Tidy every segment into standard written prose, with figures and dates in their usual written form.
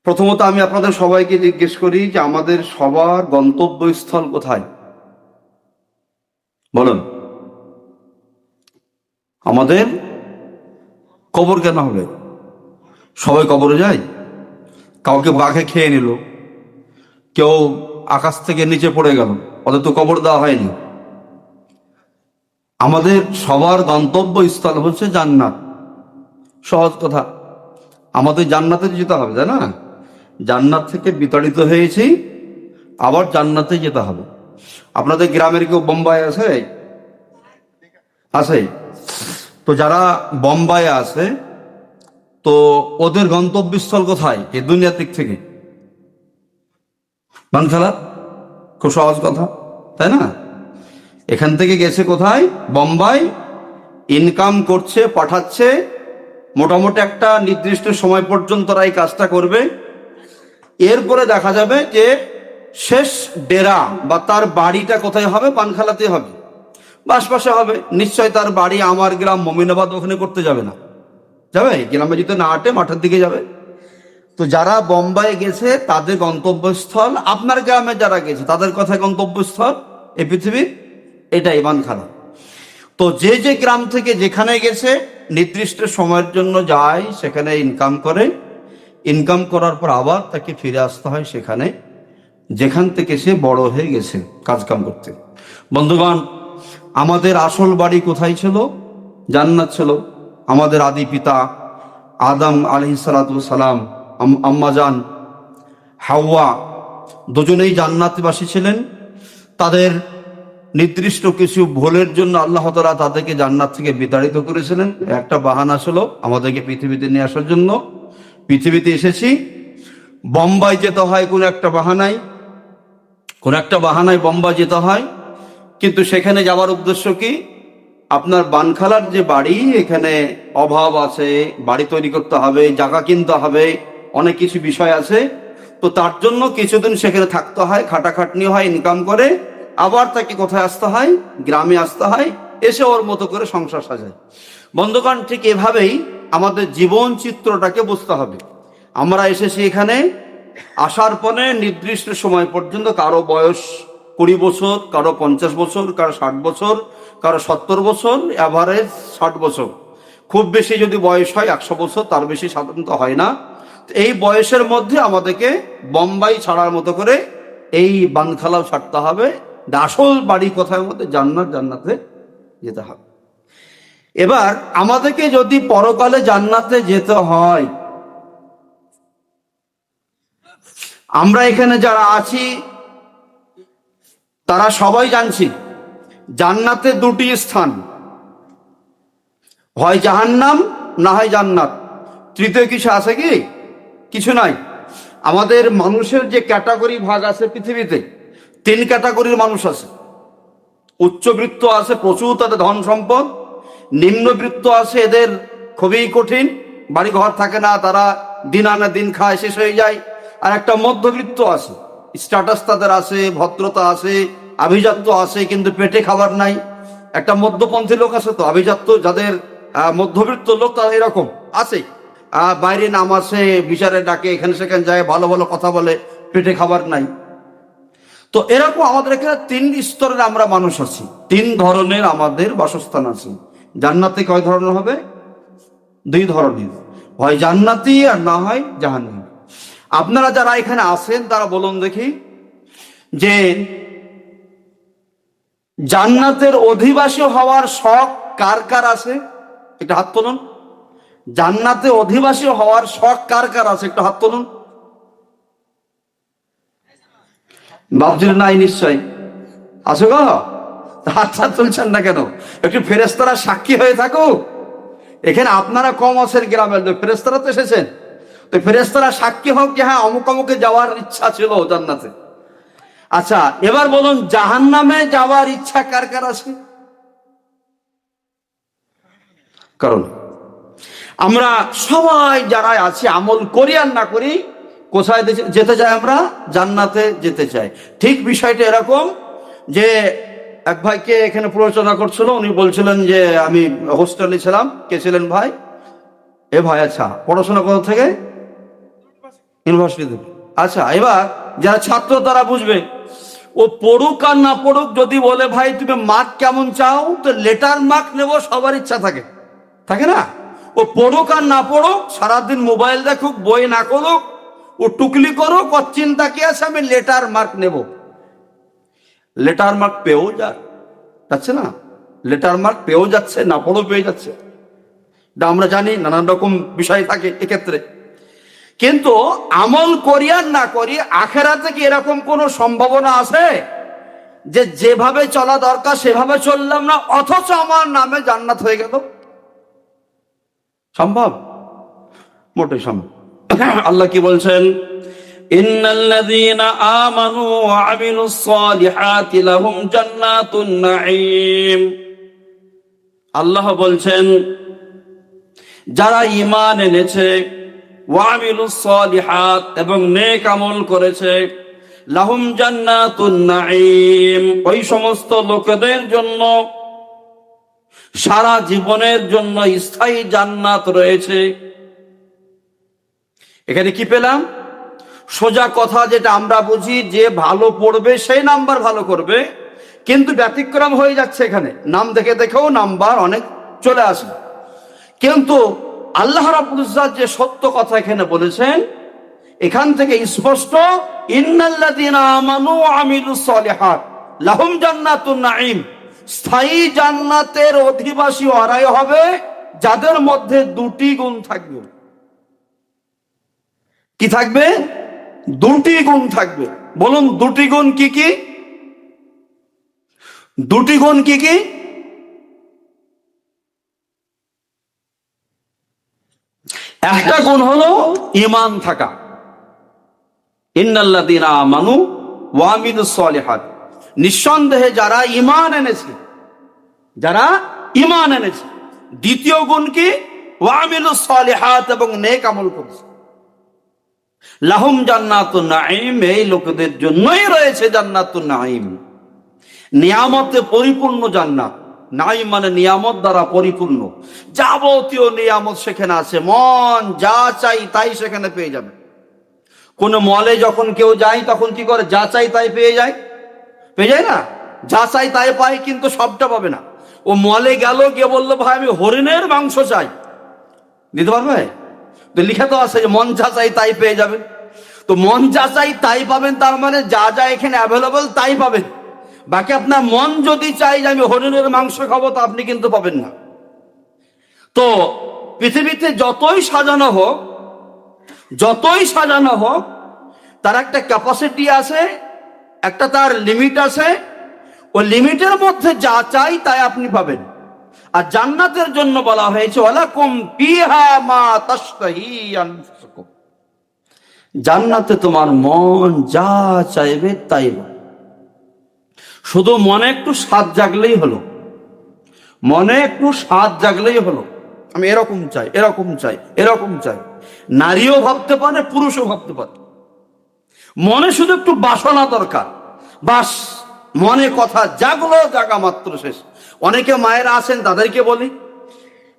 প্রথমত আমি আপনাদের সবাইকে জিজ্ঞেস করি যে আমাদের সবার গন্তব্যস্থল কোথায়? বলুন। আমাদের কবর কেন হবে? সবাই কবরে যায়? কাউকে বাঘে খেয়ে নিল, কেউ আকাশ থেকে নিচে পড়ে গেল, ওদের তো কবর দেওয়া হয়নি। আমাদের সবার গন্তব্যস্থল হচ্ছে জান্নাত। সহজ কথা, আমাদের জান্নাতে যেতে হবে, তাই না? জান্নাত থেকে বিতাড়িত হয়েছি, আবার জান্নাতে যেতে হবে। আপনাদের গ্রামের কেউ বোম্বাই আছে? আছে? তো যারা বোম্বাইয়ে আছে, তো ওদের গন্তব্যস্থল কোথায় এই দুনিয়ার দিক থেকে? বানখালা। খুব সহজ কথা, তাই না? এখান থেকে গেছে কোথায়? বোম্বাই। ইনকাম করছে, পাঠাচ্ছে। মোটামুটি একটা নির্দিষ্ট সময় পর্যন্ত তারা এই কাজটা করবে। এরপরে দেখা যাবে যে শেষ ডেরা বা তার বাড়িটা কোথায় হবে? পানখালাতে হবে বা আশপাশে হবে। নিশ্চয় তার বাড়ি আমার গ্রাম মমিনাবাদ ওখানে করতে যাবে না, যাবে? গ্রামে যদি না হাঁটে মাঠের দিকে যাবে। তো যারা বোম্বাই গেছে তাদের গন্তব্যস্থল, আপনার গ্রামে যারা গেছে তাদের কথায় গন্তব্যস্থল এই পৃথিবীর এটাই বানখালা। তো যে যে গ্রাম থেকে যেখানে গেছে নির্দিষ্ট সময়ের জন্য যায়, সেখানে ইনকাম করে। ইনকাম করার পর আবার তাকে ফিরে আসতে হয় সেখানে যেখান থেকে সে বড় হয়ে গেছে কাজকাম করতে। বন্ধুগণ, আমাদের আসল বাড়ি কোথায় ছিল? জান্নাত ছিল। আমাদের আদি পিতা আদম আলাইহিস সালাম, আম্মাজান হাওয়া, দুজনেই জান্নাতবাসী ছিলেন। তাদের নির্দিষ্ট কিছু ভুলের জন্য আল্লাহ তাআলা তাদেরকে জান্নাত থেকে বিতাড়িত করেছিলেন। একটা বাহানা ছিল আমাদেরকে পৃথিবীতে নিয়ে আসার জন্য। পৃথিবীতে এসেছি, বোম্বাই যেতে হয় কোন একটা বাহানায় বোম্বাই যেতে হয়। কিন্তু সেখানে যাওয়ার উদ্দেশ্য কি? আপনার বানখালার যে বাড়ি, এখানে অভাব আছে, বাড়ি তৈরি করতে হবে, জায়গা কিনতে হবে, অনেক কিছু বিষয় আছে। তো তার জন্য কিছুদিন সেখানে থাকতে হয়, খাটাখাটনি হয়, ইনকাম করে আবার তাকে কোথায় আসতে হয়? গ্রামে আসতে হয়, এসে ওর মতো করে সংসার সাজায়। বন্ধুগণ, ঠিক এভাবেই আমাদের জীবন চিত্রটাকে বুঝতে হবে। আমরা এসেছি এখানে, আসার পরে নির্দিষ্ট সময় পর্যন্ত, কারো বয়স 20 বছর, কারো 50 বছর, কারো 60 বছর, কারো 70 বছর, অ্যাভারেজ 60 বছর। খুব বেশি যদি বয়স হয় 100 বছর, তার বেশি সাধারণত হয় না। এই বয়সের মধ্যে আমাদেরকে বোম্বাই ছাড়ার মতো করে এই বানখালাও ছাড়তে হবে। আসল বাড়ি কোথায়? মধ্যে জান্নাতে যেতে হবে। এবার আমাদেরকে যদি পরকালে জান্নাতে যেতে হয়, আমরা এখানে যারা আছি তারা সবাই জানছি জান্নাতে দুটি স্থান, হয় জাহান্নাম না হয় জান্নাত। তৃতীয় কিছু আছে কি? কিছু নাই। আমাদের মানুষের যে ক্যাটাগরি ভাগ আছে পৃথিবীতে, 3 ক্যাটাগরির মানুষ আছে। উচ্চবৃত্ত আছে, প্রচুর তাদের ধন সম্পদ। নিম্নবৃত্ত আছে, এদের খুবই কঠিন, বাড়ি ঘর থাকে না, তারা দিন আনে দিন খায়, শেষ হয়ে যায়। আর একটা মধ্যবৃত্ত আছে, স্ট্যাটাস তাদের আছে, ভদ্রতা আছে, আভিজাত্য আছে, কিন্তু পেটে খাবার নাই। একটা মধ্যপন্থী লোক আছে, তো আভিজাত্য যাদের মধ্যবিত্ত লোক তারা এরকম আছে। বাইরে নাম আছে, বিচারে ডাকে, এখানে সেখানে যায়, ভালো ভালো কথা বলে, পেটে খাবার নাই। তো এরকম আমাদের এখানে 3 স্তরের আমরা মানুষ আছি, 3 ধরনের আমাদের বাসস্থান আছে। জান্নাতে কয় ধরনের হবে? 2 ধরনের, হয় জান্নাতি আর না হয় জাহান্নামী। আপনারা যারা এখানে আছেন তারা বলুন দেখি, যে জান্নাতের অধিবাসী হওয়ার শখ কার কার আছে? একটু হাত তুলুন। জান্নাতে অধিবাসী হওয়ার শখ কার কার আছে? একটু হাত তুলুন। ভাবছেন নাই? নিশ্চয় আছে গো। হাতটা তুলছেন না কেন? একটু ফেরেশতারা সাক্ষী হয়ে থাকুক। এখানে আপনারা কম আছেন গ্রামের লোক, ফেরেশতারা তো এসেছেন। তো ফেরেশতারা সাক্ষী হোক যে হ্যাঁ অমুক অমুকে যাওয়ার ইচ্ছা ছিল জান্নাতে। আচ্ছা, এবার বলুন জাহান্নামে যাওয়ার ইচ্ছা কার কার আছে? কারণ আমরা সবাই যারা আছি, আমল করি আর না করি, কোথায় যেতে চাই? আমরা জান্নাতে যেতে চাই। ঠিক বিষয়টা এরকম যে এক ভাইকে এখানে প্ররোচনা করছিল, উনি বলছিলেন যে আমি হোস্টেলে ছিলাম। কে ছিলেন ভাই? এ ভাই, আচ্ছা, পড়াশোনা কোথা থেকে? ইউনিভার্সিটি দেবে। আচ্ছা, এবার যারা ছাত্র তারা বুঝবে, ও পড়ুক আর না পড়ুক, যদি বলে ভাই তুমি মার্ক কেমন চাও, তো লেটার মার্ক নেবো, সবার ইচ্ছা থাকে, থাকে না? ও পড়ুক আর না পড়ুক, সারাদিন মোবাইল দেখুক, বই না করুক, ও টুকলি করুক, ওর চিন্তা কি আছে, আমি লেটার মার্ক নেব। লেটার মার্ক পেয়েও যাচ্ছে না, লেটার মার্ক পেয়েও যাচ্ছে, না পড়েও পেয়ে যাচ্ছে। আমরা জানি নানান রকম বিষয় থাকে এক্ষেত্রে। কিন্তু আমল করি আর না করি, আখেরাতে কি এরকম কোন সম্ভাবনা আছে যে যেভাবে চলা দরকার সেভাবে চললাম না, অথচ আমার নামে জান্নাত হয়ে গেল? সম্ভব? মোটেই সম্ভব। আল্লাহ কি বলছেন? ইন্নাল্লাযীনা আমানু ওয়া আমিলুস সালিহাতি লাহুম জান্নাতুন নাঈম। আল্লাহ বলছেন, যারা ঈমান এনেছে, ওয়া আমিলুস সালিহাত, এবং নেক আমল করেছে, লাহুম জান্নাতুন নাঈম, ওই সমস্ত লোকেদের জন্য সারা জীবনের জন্য স্থায়ী জান্নাত রয়েছে। এখানে কি পেলাম? সোজা কথা যেটা আমরা বুঝি, যে ভালো পড়বে সেই নাম্বার ভালো করবে, কিন্তু ব্যতিক্রম হয়ে যাচ্ছে। এখানে নাম দেখে দেখেও নাম্বার অনেক চলে আসে। কিন্তু আল্লাহ রাব্বুল ইজ্জাত যে সত্য কথা এখানে বলেছেন, এখান থেকে স্পষ্ট, ইন্নাল্লাযীনা আমানু ওয়া আমিলুস সালিহাত লাহুম জান্নাতুন নাঈম, স্থায়ী জান্নাতের অধিবাসী ওরাই হবে যাদের মধ্যে দুটি গুণ থাকবে। কি থাকবে? দুটি গুণ থাকবে। বলুন দুটি গুণ কি কি? দুটি গুণ কি কি? একটা গুণ হলো ঈমান থাকা, ইন্নাল্লাযীনা আমানু ওয়া আমিলুস সালিহাত, নিঃসন্দেহে যারা ঈমান এনেছে, যারা ঈমান এনেছে। দ্বিতীয় গুণ কি? ওয়া আমিলুস সালিহাত, এবং নেক আমল করেছে। লাহুম জান্নাতুন নাঈম, এই লোকদের জন্যই রয়েছে জান্নাতুন নাঈম, নিয়ামতে পরিপূর্ণ জান্নাত। নাঈম মানে নিয়ামত দ্বারা পরিপূর্ণ, যাবতীয় নিয়ামত সেখানে আছে। মন যা চাই তাই সেখানে পেয়ে যাবে। কোন মলে যখন কেউ যায় তখন কি করে? যা চাই তাই পেয়ে যায়, পেয়ে যায় না? যা চাই তাই পায়, কিন্তু সবটা পাবে না। ও মলে গেল, গিয়ে বললো ভাই আমি হরিণের মাংস চাই, দিতে পারবে? তো লিখে তো আছে যে মন যা চাই তাই পেয়ে যাবেন। তো মন যা চাই তাই পাবেন, তার মানে যা যা এখানে অ্যাভেলেবল তাই পাবেন। বাকি আপনার মন যদি চাই যে আমি হরিণের মাংস খাবো, তা আপনি কিন্তু পাবেন না। তো পৃথিবীতে যতই সাজানো হোক, যতই সাজানো হোক, তার একটা ক্যাপাসিটি আছে, একটা তার লিমিট আছে। ওই লিমিটের মধ্যে যা চাই তাই আপনি পাবেন। আর জান্নাতের জন্য বলা হয়েছে, ওয়ালাকুম ফিহা মা তাশতাহি আনফুসুকুম, জান্নাতে তোমার মন যা চাইবে তাই। শুধু মনে একটু স্বাদ জাগলেই হলো, মনে একটু স্বাদ জাগলেই হলো, আমি এরকম চাই, এরকম চাই, এরকম চাই। নারীও ভাবতে পারে, পুরুষও ভাবতে পারে। মনে শুধু একটু বাসনা দরকার, বাস মনে কথা জাগলো, জাগা মাত্র শেষ। অনেকে মায়েরা আছেন, তাদেরকে বলি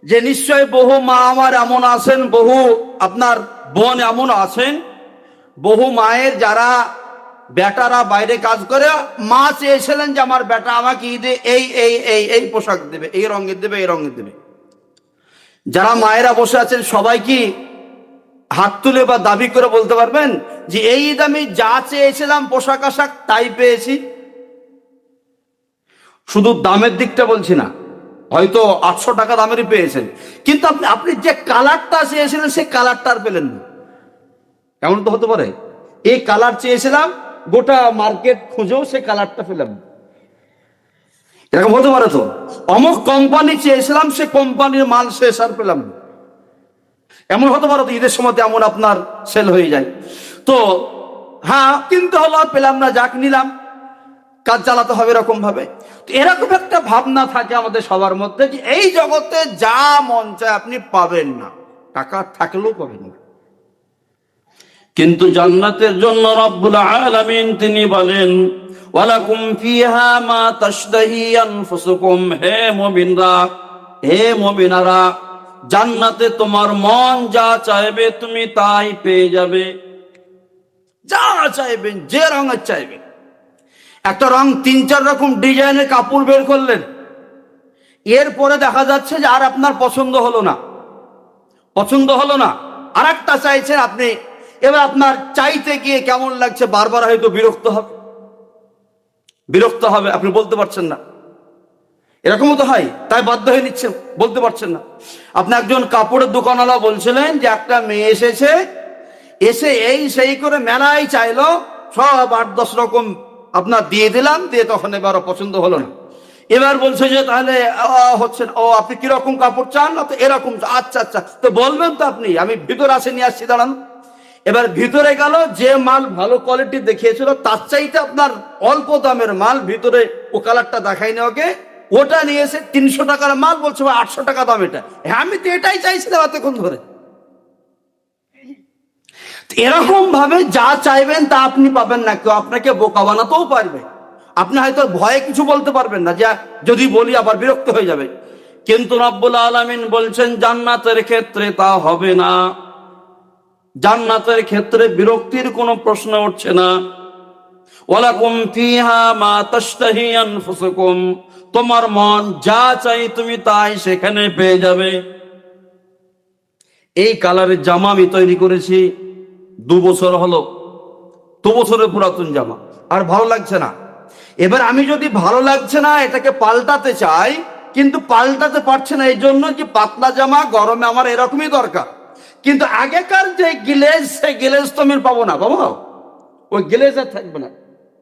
যে নিশ্চয় বহু মা আমার এমন আছেন, বহু আপনার বোন এমন আছেন, বহু মায়ের যারা বেটারা বাইরে কাজ করে, মা চেয়েছিলেন যে আমার বেটা আমাকে ঈদে এই এই এই এই পোশাক দেবে, এই রঙের দেবে, এই রঙের দেবে। যারা মায়েরা বসে আছেন সবাই কি হাত তুলে বা দাবি করে বলতে পারবেন যে এই ঈদ আমি যা চেয়েছিলাম পোশাক আশাক তাই পেয়েছি? শুধু দামের দিকটা বলছি না, হয়তো 800 টাকা দামেরই পেয়েছেন, কিন্তু আপনি যে কালারটা চেয়েছিলেন সেই কালারটা আর পেলেন না। এমন তো হতে পারে, এই কালার চেয়েছিলাম, গোটা মার্কেট খুঁজেও সে কালারটা পেলাম। এরকম হতে পারে তো। অমুক কোম্পানি চেয়েছিলাম, সে কোম্পানির মাল শেষ আর পেলাম না। এমন হতে পারে তো, ঈদের সময় এমন আপনার সেল হয়ে যায়। তো হ্যাঁ, কিনতে হলো, আর পেলাম না, যাক নিলাম, কাজ চালাতে হবে এরকম ভাবে। তো এরকম একটা ভাবনা থাকে আমাদের সবার মধ্যে যে এই জগতে যা মন চায় আপনি পাবেন না, টাকা থাকলেও পাবেন না। কিন্তু জান্নাতের জন্য রব্বুল আলামিন তিনি বলেন, ওয়ালাকুম ফিহা মা তাশতাহি আনফুসুকুম, হে মুমিনরা, হে মুমিনারা, জান্নাতে তোমার মন যা চাইবে তুমি তাই পেয়ে যাবে। চাইবেন, যে রঙের চাইবেন। একটা রং 3-4 রকম ডিজাইনের কাপড় বের করলেন, এরপরে দেখা যাচ্ছে যে আর আপনার পছন্দ হলো না, আর একটা চাইছেন আপনি। এবার আপনার চাইতে গিয়ে কেমন লাগছে, বারবার হয়তো বিরক্ত হবে, আপনি বলতে পারছেন না। এরকমও তো হয়, তাই বাধ্য হয়ে নিচ্ছেন, বলতে পারছেন না। আপনি একজন কাপড়ের দোকানওয়ালা বলছিলেন যে একটা মেয়ে এসে এই সেই করে মেলায় চাইলো, সব 8-10 রকম আপনার দিয়ে দিলাম, দিয়ে তখন এবারও পছন্দ হলো না। এবার বলছে যে তাহলে হচ্ছে ও আপনি কিরকম কাপড় চান, না তো এরকম। আচ্ছা আচ্ছা, তো বলবেন তো আপনি, আমি ভিতরে আসে নিয়ে আসছি, দাঁড়ান। এবার ভিতরে গেল, যে মাল ভালো কোয়ালিটি দেখিয়েছিল তার চাইতে আপনার অল্প দামের মাল, ভিতরে ও কালারটা দেখায়নি ওকে, ওটা নিয়ে এসে 300 টাকার মাল বলছে 800 টাকা দাম এটা। হ্যাঁ, আমি তো এটাই চাইছিলাম এতক্ষণ ধরে। এরকম ভাবে যা চাইবেন তা আপনি পাবেন না, কেউ আপনাকে বোকা বানাতেও পারবে। আপনি হয়তো ভয়ে কিছু বলতে পারবেন না, যে যদি বলি আবার বিরক্ত হয়ে যাবে। কিন্তু রব্বুল আলামিন বলছেন জান্নাতের ক্ষেত্রে তা হবে না, জান্নাতের ক্ষেত্রে বিরক্তির কোনো প্রশ্ন উঠছে না। ওয়ালাকুম ফিহা মা তাশতাহি আনফুসুকুম, তোমার মন যা চাই তুমি তাই সেখানে পেয়ে যাবে। এই কালারের জামা আমি তৈরি করেছি 2 বছর হলো, 2 বছরের পুরাতন জামা, আর ভালো লাগছে না। এবার আমি যদি ভালো লাগছে না এটাকে পাল্টাতে চাই, কিন্তু পাল্টাতে পারছে না, এই জন্য যে পাতলা জামা গরমে আমার এরকমই দরকার। কিন্তু আগেকার যে গিলেজ, সেই গিলেজ তো আমি পাবো না, ওই গিলেজ আর থাকবে না,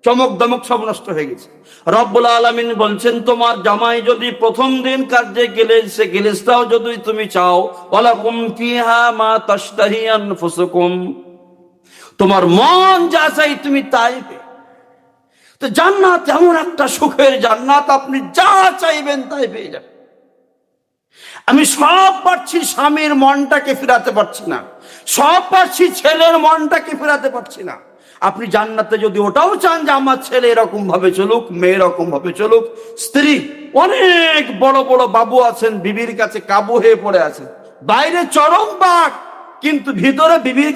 চমক দমক সব নষ্ট হয়ে গেছে। রব্বুল আলামিন বলছেন তোমার জামাই যদি প্রথম দিনকার যে গিলেজ, সে গিলেজটাও যদি তুমি চাও, ওয়ালাকুম ফিহা মা তাশতাহি আনফুসুকুম, তোমার মন যা চাই তুমি তাই পেয়ে। তো জান্নাত এমন একটা সুখের জান্নাত, আপনি যা চাইবেন তাই পেয়ে যাবেন। আমি সব পারছি, স্বামীর মনটাকে ফেরাতে পারছি না, সব পারছি, ছেলের মনটাকে ফেরাতে পারছি না। আপনি জান্নাতে যদি ওটাও চান যে আমার ছেলে এরকম ভাবে চলুক, মেয়ে এরকম ভাবে চলুক, স্ত্রী, অনেক বড় বড় বাবু আছেন বিবির কাছে কাবু হয়ে পড়ে আছেন, বাইরে চরম বাঘ, কিন্তু ভিতরে বিবির